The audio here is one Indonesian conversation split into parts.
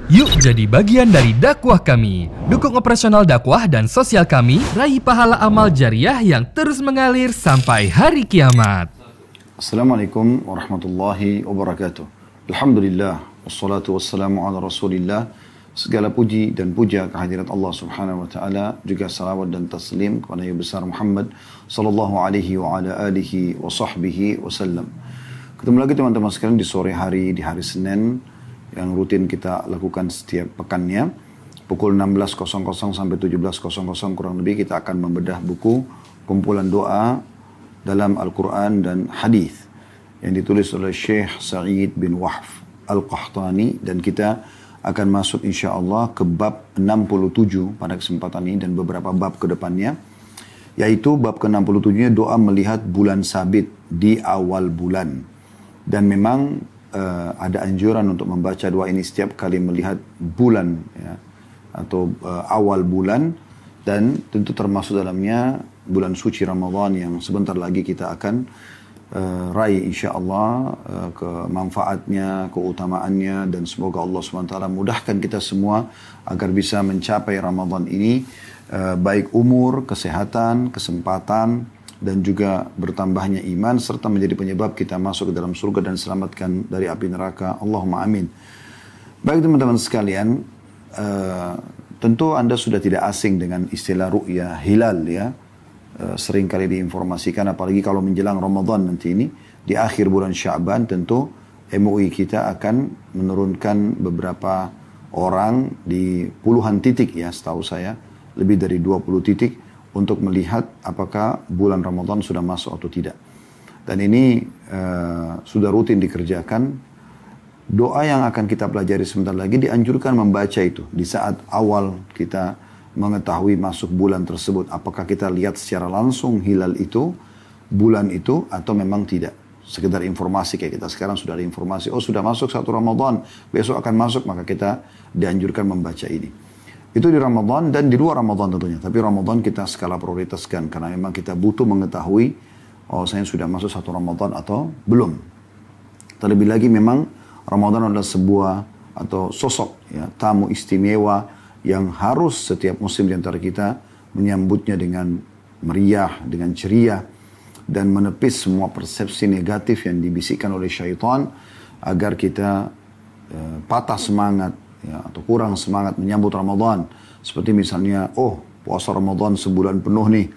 Yuk jadi bagian dari dakwah kami. Dukung operasional dakwah dan sosial kami, raih pahala amal jariah yang terus mengalir sampai hari kiamat. Assalamualaikum warahmatullahi wabarakatuh. Alhamdulillah, wassalatu wassalamu ala rasulillah. Segala puji dan puja kehadirat Allah subhanahu wa ta'ala, juga salawat dan taslim kepada Nabi besar Muhammad sallallahu alaihi wa ala alihi wa sahbihi wasallam. Ketemu lagi teman-teman sekalian di sore hari, di hari Senin, yang rutin kita lakukan setiap pekannya. Pukul 16.00 sampai 17.00 kurang lebih kita akan membedah buku kumpulan doa dalam Al-Quran dan Hadis yang ditulis oleh Syekh Sa'id bin Wahf Al-Qahtani, dan kita akan masuk insya Allah ke bab 67 pada kesempatan ini dan beberapa bab ke depannya, yaitu bab ke-67-nya doa melihat bulan sabit di awal bulan. Dan memang ada anjuran untuk membaca doa ini setiap kali melihat bulan, ya, atau awal bulan, dan tentu termasuk dalamnya bulan suci Ramadan yang sebentar lagi kita akan raih insyaAllah kemanfaatnya, keutamaannya, dan semoga Allah SWT mudahkan kita semua agar bisa mencapai Ramadan ini baik umur, kesehatan, kesempatan, dan juga bertambahnya iman, serta menjadi penyebab kita masuk ke dalam surga dan selamatkan dari api neraka. Allahumma amin. Baik teman-teman sekalian, tentu Anda sudah tidak asing dengan istilah ru'ya hilal, ya. Sering kali diinformasikan, apalagi kalau menjelang Ramadan nanti ini, di akhir bulan Sya'ban tentu MUI kita akan menurunkan beberapa orang di puluhan titik, ya setahu saya, lebih dari 20 titik, untuk melihat apakah bulan Ramadan sudah masuk atau tidak. Dan ini sudah rutin dikerjakan. Doa yang akan kita pelajari sebentar lagi dianjurkan membaca itu di saat awal kita mengetahui masuk bulan tersebut. Apakah kita lihat secara langsung hilal itu, bulan itu, atau memang tidak. Sekedar informasi, kayak kita sekarang sudah ada informasi, oh sudah masuk 1 Ramadan, besok akan masuk, maka kita dianjurkan membaca ini. Itu di Ramadan dan di luar Ramadan tentunya. Tapi Ramadan kita skala prioritaskan karena memang kita butuh mengetahui, oh saya sudah masuk 1 Ramadan atau belum. Terlebih lagi memang Ramadan adalah sebuah atau sosok, ya, tamu istimewa yang harus setiap muslim di antara kita menyambutnya dengan meriah, dengan ceria, dan menepis semua persepsi negatif yang dibisikkan oleh syaitan agar kita patah semangat, ya, atau kurang semangat menyambut Ramadan. Seperti misalnya, oh puasa Ramadan sebulan penuh nih,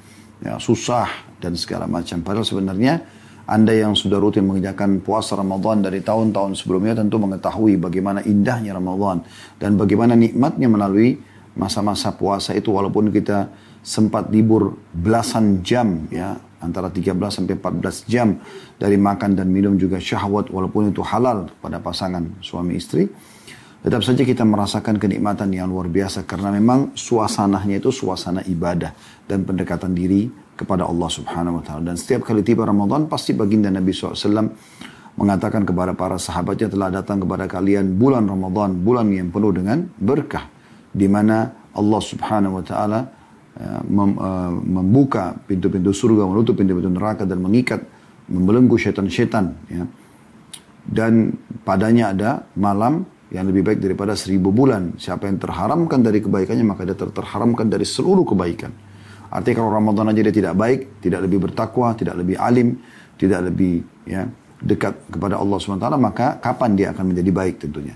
ya, susah dan segala macam. Padahal sebenarnya Anda yang sudah rutin mengerjakan puasa Ramadan dari tahun-tahun sebelumnya tentu mengetahui bagaimana indahnya Ramadan dan bagaimana nikmatnya melalui masa-masa puasa itu, walaupun kita sempat libur belasan jam, ya, antara 13 sampai 14 jam dari makan dan minum juga syahwat, walaupun itu halal pada pasangan suami istri. Tetap saja kita merasakan kenikmatan yang luar biasa karena memang suasananya itu suasana ibadah dan pendekatan diri kepada Allah subhanahu wa ta'ala. Dan setiap kali tiba Ramadan pasti baginda Nabi SAW mengatakan kepada para sahabatnya, telah datang kepada kalian bulan Ramadan, bulan yang penuh dengan berkah, di mana Allah subhanahu wa ta'ala membuka pintu-pintu surga, menutup pintu-pintu neraka, dan mengikat, membelenggu syaitan-syaitan, ya. Dan padanya ada malam yang lebih baik daripada 1000 bulan. Siapa yang terharamkan dari kebaikannya, maka dia terharamkan dari seluruh kebaikan. Artinya kalau Ramadan aja dia tidak baik, tidak lebih bertakwa, tidak lebih alim, tidak lebih, ya, dekat kepada Allah SWT, maka kapan dia akan menjadi baik tentunya.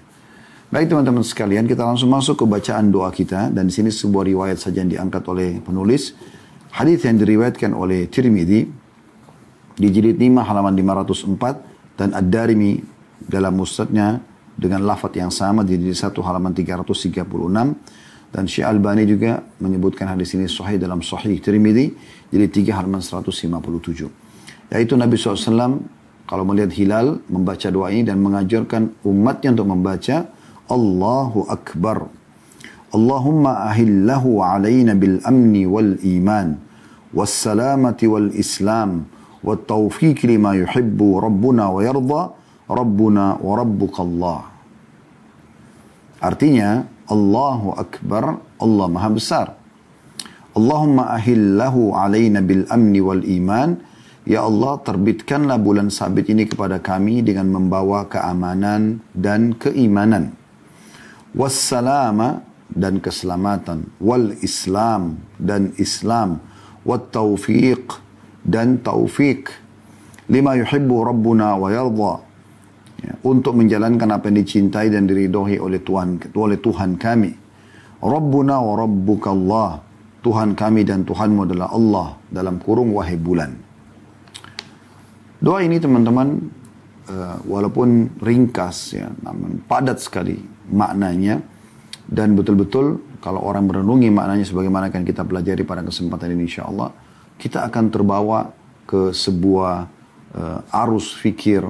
Baik teman-teman sekalian, kita langsung masuk ke bacaan doa kita. Dan di sini sebuah riwayat saja yang diangkat oleh penulis. Hadis yang diriwayatkan oleh Tirmidzi di jilid 5 halaman 504 dan Ad-Darimi dalam musnadnya dengan lafaz yang sama di jilid 1 halaman 336, dan Syekh Albani juga menyebutkan hadis ini sahih dalam Sahih Tirmidzi jilid 3 halaman 157. Yaitu Nabi SAW kalau melihat hilal membaca doa ini dan mengajarkan umatnya untuk membaca Allahu Akbar. Allahumma ahillahu alaina bil amni wal iman was salamati wal islam wat taufiq lima yuhibbu rabbuna wa yarda Rabbuna wa Rabbukallah. Artinya, Allahu Akbar, Allah Maha Besar. Allahumma ahillahu alaina bil amni wal iman. Ya Allah, terbitkanlah bulan sabit ini kepada kami dengan membawa keamanan dan keimanan. wassalama dan keselamatan, wal Islam dan Islam, wat taufiq dan taufik, lima yuhibbu rabbuna wa yarda, ya, untuk menjalankan apa yang dicintai dan diridhoi oleh Tuhan kami. Rabbuna wa rabbuka Allah, Tuhan kami dan Tuhanmu adalah Allah, dalam kurung wahai bulan. Doa ini teman-teman, walaupun ringkas ya, namun padat sekali maknanya, dan betul-betul kalau orang merenungi maknanya sebagaimana akan kita pelajari pada kesempatan ini insyaallah, kita akan terbawa ke sebuah arus fikir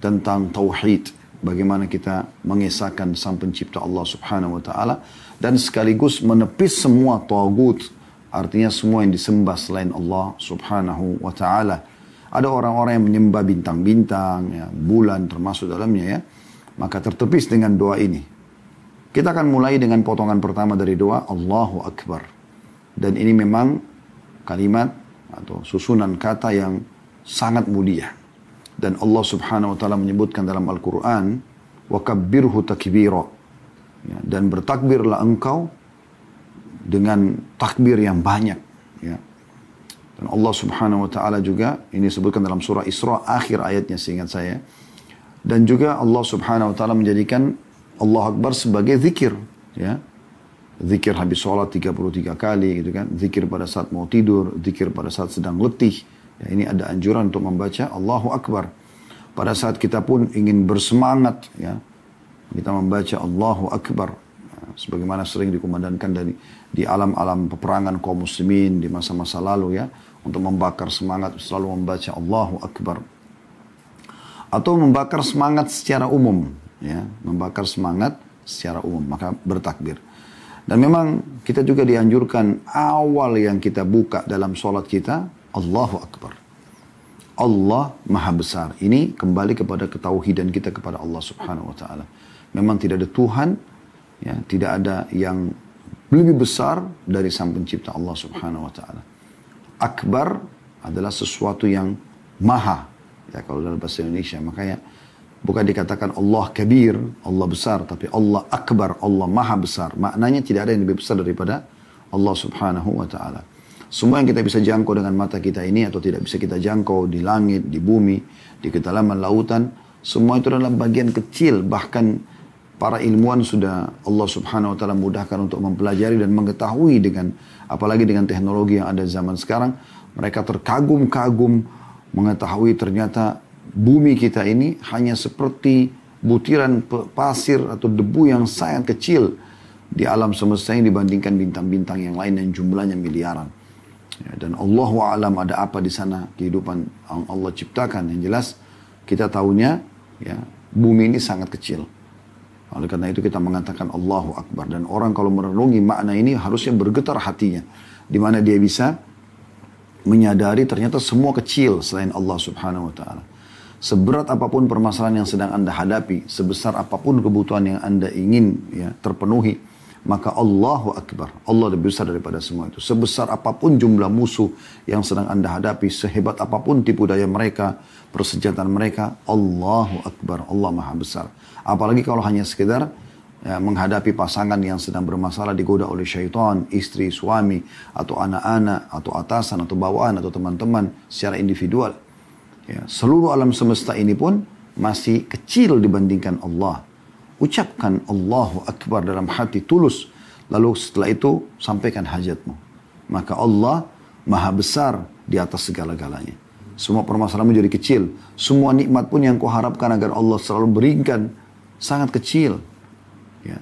tentang tauhid, bagaimana kita mengesahkan Sang Pencipta Allah Subhanahu wa taala dan sekaligus menepis semua tagut, artinya semua yang disembah selain Allah Subhanahu wa taala. Ada orang-orang yang menyembah bintang-bintang, ya, bulan termasuk dalamnya ya. Maka tertepis dengan doa ini. Kita akan mulai dengan potongan pertama dari doa Allahu Akbar. Dan ini memang kalimat atau susunan kata yang sangat mulia. Dan Allah Subhanahu wa taala menyebutkan dalam Al-Qur'an, wa kabbirhu takbira. Ya, dan bertakbirlah engkau dengan takbir yang banyak, ya. Dan Allah Subhanahu wa taala juga ini disebutkan dalam surah Isra akhir ayatnya seingat saya. Dan juga Allah Subhanahu wa taala menjadikan Allah Akbar sebagai zikir, ya. Zikir habis sholat 33 kali gitu kan. Zikir pada saat mau tidur, zikir pada saat sedang letih. Ya, ini ada anjuran untuk membaca Allahu Akbar. Pada saat kita pun ingin bersemangat, ya, kita membaca Allahu Akbar. Ya, sebagaimana sering dikumandangkan di alam-alam peperangan kaum muslimin di masa-masa lalu ya. Untuk membakar semangat selalu membaca Allahu Akbar. Atau membakar semangat secara umum. Ya, membakar semangat secara umum. Maka bertakbir. Dan memang kita juga dianjurkan awal yang kita buka dalam sholat kita, Allahu Akbar. Allah Maha Besar. Ini kembali kepada ketauhidan kita kepada Allah Subhanahu wa taala. Memang tidak ada Tuhan, ya, tidak ada yang lebih besar dari Sang Pencipta Allah Subhanahu wa taala. Akbar adalah sesuatu yang maha, ya, kalau dalam bahasa Indonesia. Makanya bukan dikatakan Allah kabir, Allah besar, tapi Allah akbar, Allah maha besar. Maknanya tidak ada yang lebih besar daripada Allah Subhanahu wa taala. Semua yang kita bisa jangkau dengan mata kita ini atau tidak bisa kita jangkau di langit, di bumi, di kedalaman lautan, semua itu adalah bagian kecil. Bahkan para ilmuwan sudah Allah Subhanahu wa taala mudahkan untuk mempelajari dan mengetahui dengan apalagi dengan teknologi yang ada zaman sekarang, mereka terkagum-kagum mengetahui ternyata bumi kita ini hanya seperti butiran pasir atau debu yang sangat kecil di alam semesta ini dibandingkan bintang-bintang yang lain yang jumlahnya miliaran. Ya, dan Allahu a'lam ada apa di sana kehidupan yang Allah ciptakan. Yang jelas kita tahunya ya, bumi ini sangat kecil. Oleh karena itu kita mengatakan Allahu Akbar. Dan orang kalau merenungi makna ini harusnya bergetar hatinya. Di mana dia bisa menyadari ternyata semua kecil selain Allah Subhanahu wa ta'ala. Seberat apapun permasalahan yang sedang Anda hadapi, sebesar apapun kebutuhan yang Anda ingin ya, terpenuhi, maka Allahu Akbar. Allah lebih besar daripada semua itu. Sebesar apapun jumlah musuh yang sedang Anda hadapi, sehebat apapun tipu daya mereka, persenjataan mereka, Allahu Akbar. Allah Maha Besar. Apalagi kalau hanya sekedar ya, menghadapi pasangan yang sedang bermasalah digoda oleh syaitan, istri, suami, atau anak-anak, atau atasan, atau bawaan, atau teman-teman secara individual. Ya, seluruh alam semesta ini pun masih kecil dibandingkan Allah. Ucapkan Allahu Akbar dalam hati tulus. Lalu setelah itu sampaikan hajatmu. Maka Allah Maha Besar di atas segala-galanya. Semua permasalahanmu jadi kecil. Semua nikmat pun yang kau harapkan agar Allah selalu berikan sangat kecil. Ya,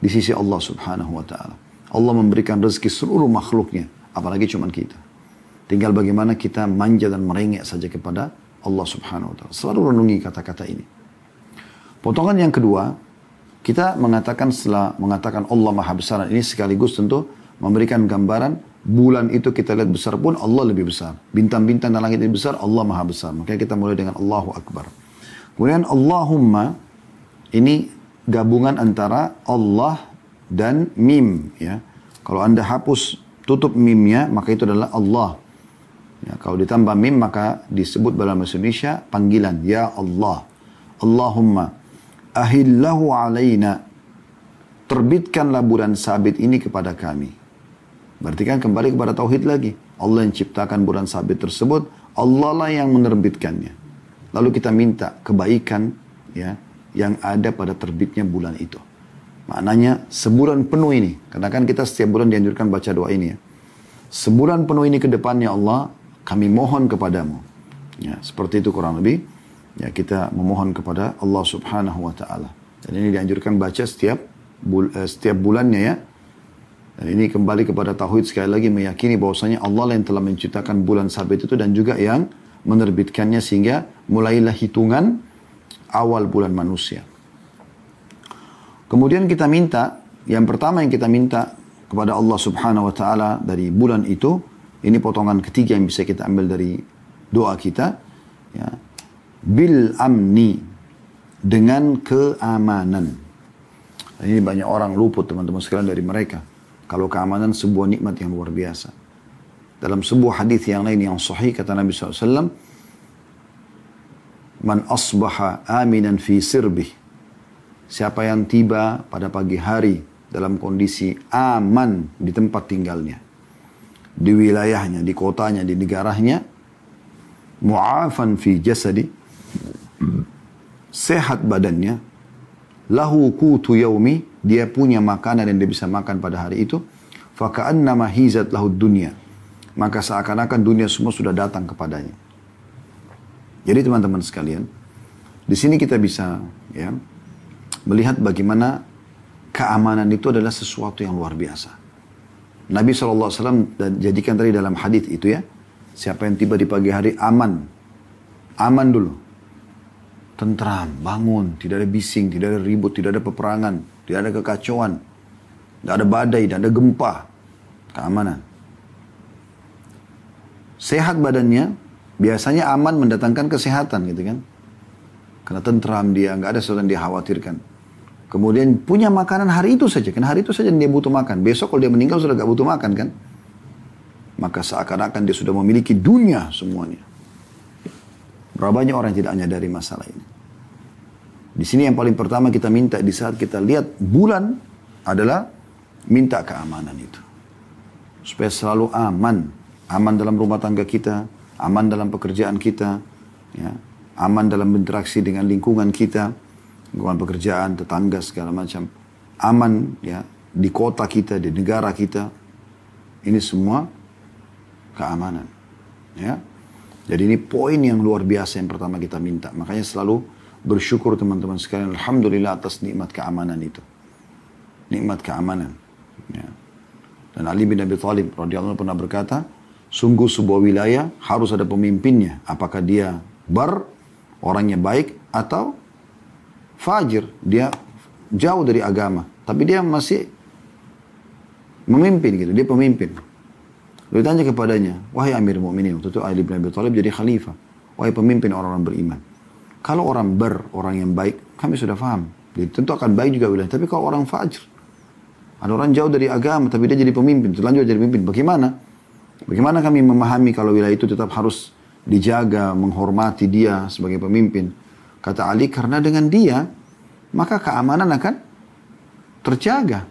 di sisi Allah Subhanahu wa ta'ala. Allah memberikan rezeki seluruh makhluknya. Apalagi cuma kita. Tinggal bagaimana kita manja dan merengek saja kepada Allah Subhanahu wa ta'ala. Selalu renungi kata-kata ini. Potongan yang kedua, kita mengatakan setelah mengatakan Allah Maha Besar, ini sekaligus tentu memberikan gambaran bulan itu kita lihat besar pun Allah lebih besar. Bintang-bintang dan langit lebih besar, Allah Maha Besar. Makanya kita mulai dengan Allahu Akbar. Kemudian Allahumma, ini gabungan antara Allah dan mim. Ya. Kalau Anda hapus tutup mimnya, maka itu adalah Allah. Ya, kalau ditambah mim, maka disebut dalam bahasa Indonesia panggilan. Ya Allah. Allahumma ahillahu alaina terbitkanlah bulan sabit ini kepada kami. Berarti kan kembali kepada tauhid lagi. Allah yang ciptakan bulan sabit tersebut, Allah lah yang menerbitkannya. Lalu kita minta kebaikan ya yang ada pada terbitnya bulan itu. Maknanya sebulan penuh ini, karena kan kita setiap bulan dianjurkan baca doa ini ya. Sebulan penuh ini ke depannya Allah, kami mohon kepadamu. Ya, seperti itu kurang lebih. Ya, kita memohon kepada Allah Subhanahu wa taala. Dan ini dianjurkan baca setiap bulannya ya. Dan ini kembali kepada tauhid, sekali lagi meyakini bahwasanya Allah yang telah menciptakan bulan sabit itu dan juga yang menerbitkannya, sehingga mulailah hitungan awal bulan manusia. Kemudian kita minta, yang pertama yang kita minta kepada Allah Subhanahu wa taala dari bulan itu, ini potongan ketiga yang bisa kita ambil dari doa kita ya. Bil amni, dengan keamanan. Ini banyak orang luput teman-teman sekalian dari mereka. Kalau keamanan sebuah nikmat yang luar biasa. Dalam sebuah hadis yang lain yang sahih kata Nabi SAW, Man asbaha aminan fi sirbih. Siapa yang tiba pada pagi hari dalam kondisi aman di tempat tinggalnya, di wilayahnya, di kotanya, di negaranya, mu'afan fi jasadi, sehat badannya, lahu kutu yaumi, dia punya makanan yang dia bisa makan pada hari itu, faka'annama hizat lahu dunya, maka seakan-akan dunia semua sudah datang kepadanya. Jadi teman-teman sekalian, di sini kita bisa ya melihat bagaimana keamanan itu adalah sesuatu yang luar biasa. Nabi SAW jadikan tadi dalam hadis itu ya, siapa yang tiba di pagi hari aman, aman dulu, tentram, bangun, tidak ada bising, tidak ada ribut, tidak ada peperangan, tidak ada kekacauan, tidak ada badai, tidak ada gempa, keamanan. Sehat badannya, biasanya aman mendatangkan kesehatan gitu kan. Karena tentram dia, nggak ada sesuatu yang dia khawatirkan. Kemudian punya makanan hari itu saja, kan hari itu saja dia butuh makan. Besok kalau dia meninggal sudah nggak butuh makan kan. Maka seakan-akan dia sudah memiliki dunia semuanya. Berapa banyak orang yang tidak menyadari masalah ini. Di sini yang paling pertama kita minta di saat kita lihat bulan adalah minta keamanan itu. Supaya selalu aman. Aman dalam rumah tangga kita, aman dalam pekerjaan kita, ya, aman dalam interaksi dengan lingkungan kita, lingkungan pekerjaan, tetangga, segala macam. Aman ya di kota kita, di negara kita. Ini semua keamanan. Ya. Jadi ini poin yang luar biasa yang pertama kita minta. Makanya selalu bersyukur teman-teman sekalian. Alhamdulillah atas nikmat keamanan itu. Nikmat keamanan. Ya. Dan Ali bin Abi Thalib radhiyallahu anhu pernah berkata, sungguh sebuah wilayah harus ada pemimpinnya. Apakah dia orangnya baik atau fajir. Dia jauh dari agama. Tapi dia masih memimpin gitu. Dia pemimpin. Lalu tanya kepadanya, wahai Amir Mu'minin, waktu itu Ali bin Abi Thalib jadi khalifah. Wahai pemimpin orang-orang beriman. Kalau orang orang yang baik, kami sudah paham. Dia tentu akan baik juga wilayah. Tapi kalau orang fajr, ada orang jauh dari agama, tapi dia jadi pemimpin, terlanjur jadi pemimpin. Bagaimana? Bagaimana kami memahami kalau wilayah itu tetap harus dijaga, menghormati dia sebagai pemimpin? Kata Ali, karena dengan dia, maka keamanan akan terjaga.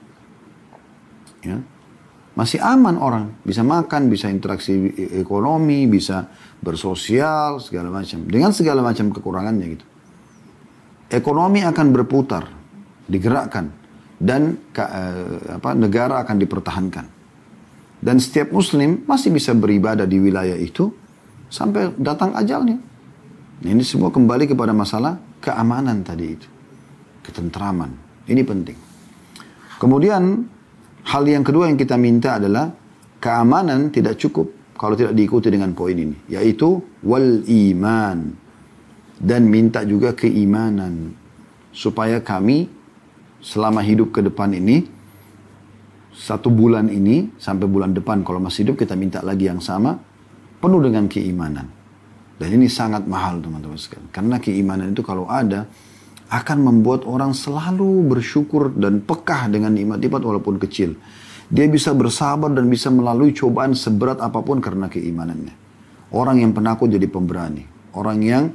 Ya. Masih aman orang, bisa makan, bisa interaksi ekonomi, bisa bersosial, segala macam. Dengan segala macam kekurangannya gitu. Ekonomi akan berputar, digerakkan, dan negara akan dipertahankan. Dan setiap muslim masih bisa beribadah di wilayah itu sampai datang ajalnya. Ini semua kembali kepada masalah keamanan tadi itu. Ketentraman, ini penting. Kemudian hal yang kedua yang kita minta adalah keamanan tidak cukup kalau tidak diikuti dengan poin ini. Yaitu wal iman. Dan minta juga keimanan. Supaya kami selama hidup ke depan ini, 1 bulan ini sampai bulan depan kalau masih hidup kita minta lagi yang sama. Penuh dengan keimanan. Dan ini sangat mahal teman-teman sekalian. Karena keimanan itu kalau ada akan membuat orang selalu bersyukur dan pekah dengan nikmat-nikmat walaupun kecil. Dia bisa bersabar dan bisa melalui cobaan seberat apapun karena keimanannya. Orang yang penakut jadi pemberani. Orang yang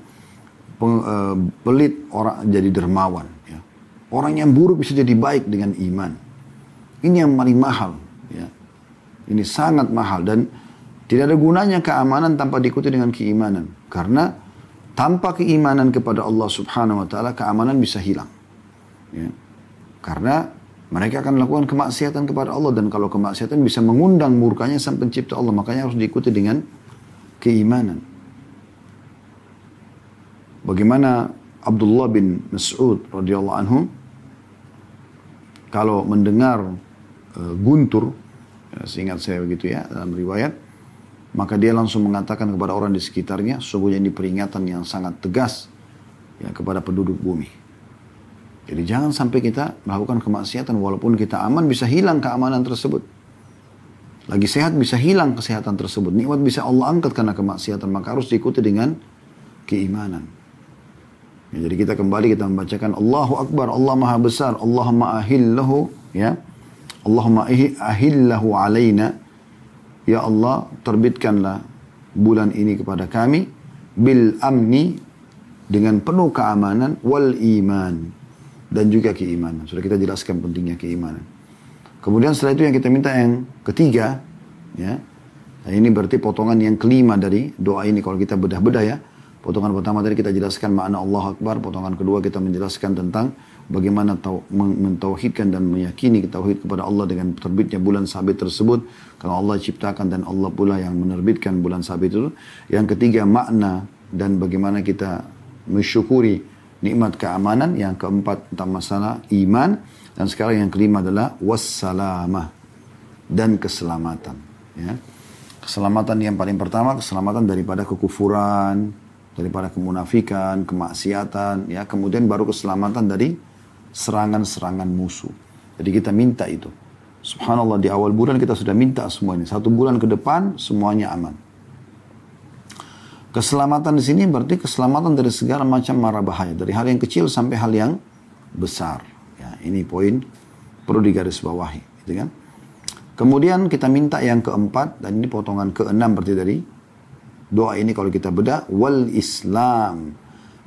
pelit orang jadi dermawan. Ya. Orang yang buruk bisa jadi baik dengan iman. Ini yang paling mahal. Ya. Ini sangat mahal dan tidak ada gunanya keamanan tanpa diikuti dengan keimanan. Karena tanpa keimanan kepada Allah Subhanahu wa taala, keamanan bisa hilang. Ya. Karena mereka akan melakukan kemaksiatan kepada Allah, dan kalau kemaksiatan bisa mengundang murkanya sang pencipta Allah, makanya harus diikuti dengan keimanan. Bagaimana Abdullah bin Mas'ud radhiyallahu anhu kalau mendengar guntur, ya, seingat saya begitu ya dalam riwayat, maka dia langsung mengatakan kepada orang di sekitarnya, sungguhnya ini peringatan yang sangat tegas ya kepada penduduk bumi. Jadi jangan sampai kita melakukan kemaksiatan walaupun kita aman, bisa hilang keamanan tersebut. Lagi sehat bisa hilang kesehatan tersebut. Nikmat bisa Allah angkat karena kemaksiatan, maka harus diikuti dengan keimanan. Ya, jadi kita kembali kita membacakan Allahu Akbar, Allah Maha Besar, Allahumma ahillahu, ya. Allahumma ahillahu alaina. Ya Allah, terbitkanlah bulan ini kepada kami bil amni, dengan penuh keamanan, wal iman, dan juga keimanan. Sudah kita jelaskan pentingnya keimanan. Kemudian setelah itu yang kita minta yang ketiga, ya. Nah, ini berarti potongan yang kelima dari doa ini kalau kita bedah-bedah ya. Potongan pertama tadi kita jelaskan makna Allah Akbar. Potongan kedua kita menjelaskan tentang bagaimana mentauhidkan dan meyakini tauhid kepada Allah dengan terbitnya bulan sabit tersebut. Karena Allah ciptakan dan Allah pula yang menerbitkan bulan sabit itu. Yang ketiga makna dan bagaimana kita mensyukuri nikmat keamanan. Yang keempat tentang masalah iman. Dan sekarang yang kelima adalah wassalamah, dan keselamatan. Ya. Keselamatan yang paling pertama, keselamatan daripada kekufuran, daripada kemunafikan, kemaksiatan, ya. Kemudian baru keselamatan dari serangan-serangan musuh. Jadi kita minta itu. Subhanallah, di awal bulan kita sudah minta semua ini. 1 bulan ke depan semuanya aman. Keselamatan di sini berarti keselamatan dari segala macam mara bahaya, dari hal yang kecil sampai hal yang besar. Ya, ini poin perlu digarisbawahi, gitu kan? Kemudian kita minta yang keempat, dan ini potongan keenam berarti dari doa ini kalau kita bedah, wal Islam,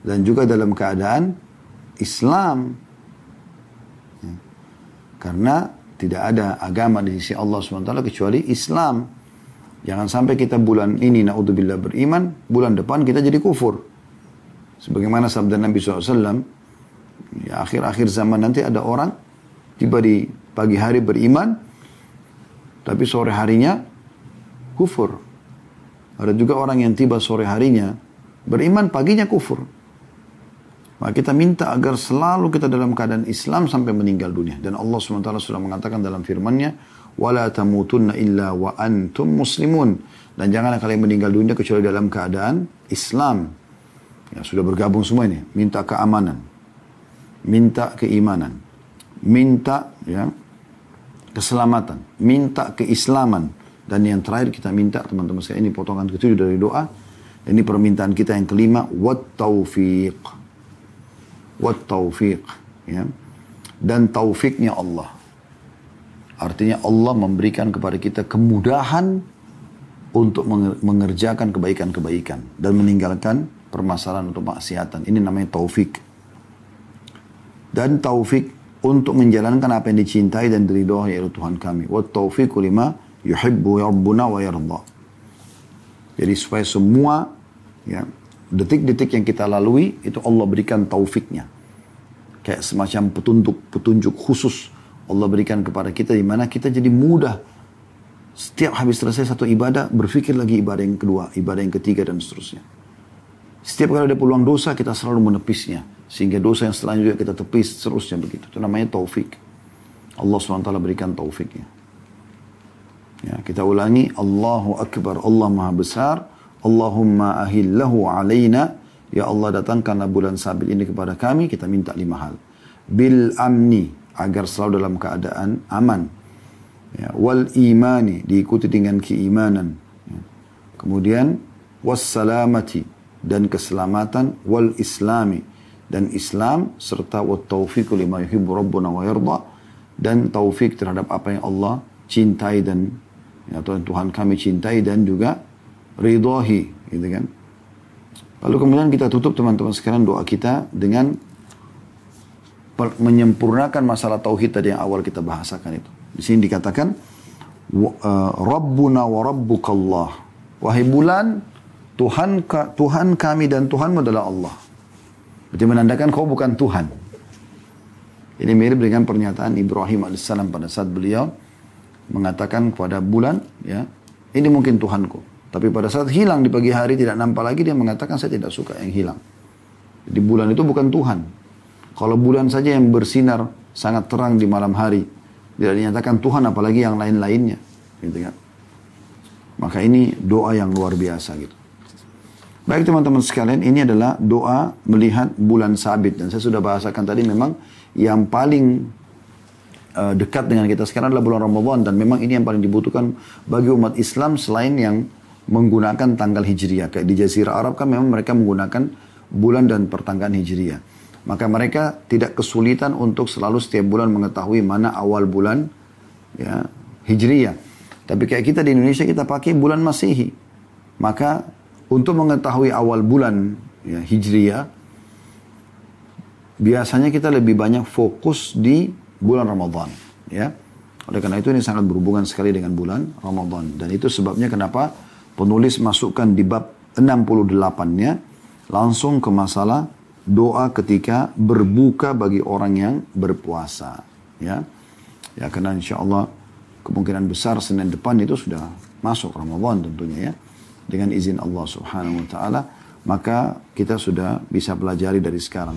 dan juga dalam keadaan Islam. Ya. Karena tidak ada agama di sisi Allah SWT kecuali Islam. Jangan sampai kita bulan ini naudzubillah beriman, bulan depan kita jadi kufur. Sebagaimana sabda Nabi SAW, ya, akhir-akhir zaman nanti ada orang tiba di pagi hari beriman, tapi sore harinya kufur. Ada juga orang yang tiba sore harinya beriman, paginya kufur. Maka kita minta agar selalu kita dalam keadaan Islam sampai meninggal dunia. Dan Allah SWT sudah mengatakan dalam firman-Nya, وَلَا تَمُوتُنَّ إِلَّا وَأَنْتُمْ مُسْلِمُونَ. Dan janganlah kalian meninggal dunia kecuali dalam keadaan Islam. Ya, sudah bergabung semua ini. Minta keamanan, minta keimanan, minta ya keselamatan, minta keislaman. Dan yang terakhir kita minta, teman-teman sekalian, ini potongan ketujuh dari doa. Ini permintaan kita yang kelima, wat-taufiq. Wat-taufiq. Ya. Dan taufiknya Allah. Artinya Allah memberikan kepada kita kemudahan untuk mengerjakan kebaikan-kebaikan. Dan meninggalkan permasalahan untuk maksiatan. Ini namanya taufik. Dan taufik untuk menjalankan apa yang dicintai dan diridhoi oleh Tuhan kami. Wat-taufiqu lima yuhibbu rabbuna wa yarda. Jadi supaya semua ya, detik-detik yang kita lalui itu Allah berikan taufiknya. Kayak semacam petunjuk khusus Allah berikan kepada kita, di mana kita jadi mudah. Setiap habis selesai satu ibadah, berpikir lagi ibadah yang kedua, ibadah yang ketiga, dan seterusnya. Setiap kali ada peluang dosa, kita selalu menepisnya. Sehingga dosa yang selanjutnya kita tepis, seterusnya begitu. Itu namanya taufik. Allah SWT berikan taufiknya. Ya, kita ulangi, Allahu Akbar, Allah Maha Besar, Allahumma ahillahu alaina, ya Allah datangkanlah bulan sabit ini kepada kami, kita minta 5 hal. Bil amni, agar selalu dalam keadaan aman. Ya, wal imani, diikuti dengan keimanan. Ya. Kemudian, wassalamati, dan keselamatan, wal islami, dan Islam, serta wat taufiqu lima yuhibbu rabbuna wa yarda, dan taufik terhadap apa yang Allah cintai dan ya, Tuhan kami cintai dan juga ridhahi, gitu kan. Lalu kemudian kita tutup teman-teman sekalian doa kita dengan menyempurnakan masalah tauhid tadi yang awal kita bahasakan itu. Di sini dikatakan Rabbuna wa Rabbukallah. Wahai bulan, Tuhan kami dan Tuhanmu adalah Allah. Berarti menandakan kau bukan Tuhan. Ini mirip dengan pernyataan Ibrahim alaihissalam pada saat beliau mengatakan kepada bulan, ya, ini mungkin Tuhanku. Tapi pada saat hilang di pagi hari tidak nampak lagi, dia mengatakan saya tidak suka yang hilang. Jadi bulan itu bukan Tuhan. Kalau bulan saja yang bersinar sangat terang di malam hari, tidak dinyatakan Tuhan apalagi yang lain-lainnya. Gitu kan? Maka ini doa yang luar biasa gitu. Baik teman-teman sekalian, ini adalah doa melihat bulan sabit. Dan saya sudah bahasakan tadi memang yang paling dekat dengan kita sekarang adalah bulan Ramadan. Dan memang ini yang paling dibutuhkan bagi umat Islam selain yang menggunakan tanggal Hijriah. Kayak di Jazirah Arab kan memang mereka menggunakan bulan dan pertanggaan Hijriah. Maka mereka tidak kesulitan untuk selalu setiap bulan mengetahui mana awal bulan, ya, Hijriah. Tapi kayak kita di Indonesia kita pakai bulan Masehi. Maka untuk mengetahui awal bulan, ya, Hijriah, biasanya kita lebih banyak fokus di bulan Ramadan. Ya. Oleh karena itu ini sangat berhubungan sekali dengan bulan Ramadan. Dan itu sebabnya kenapa penulis masukkan di bab 68-nya langsung ke masalah doa ketika berbuka bagi orang yang berpuasa. Ya, ya karena insya Allah kemungkinan besar Senin depan itu sudah masuk Ramadan tentunya ya. Dengan izin Allah subhanahu wa ta'ala, maka kita sudah bisa pelajari dari sekarang.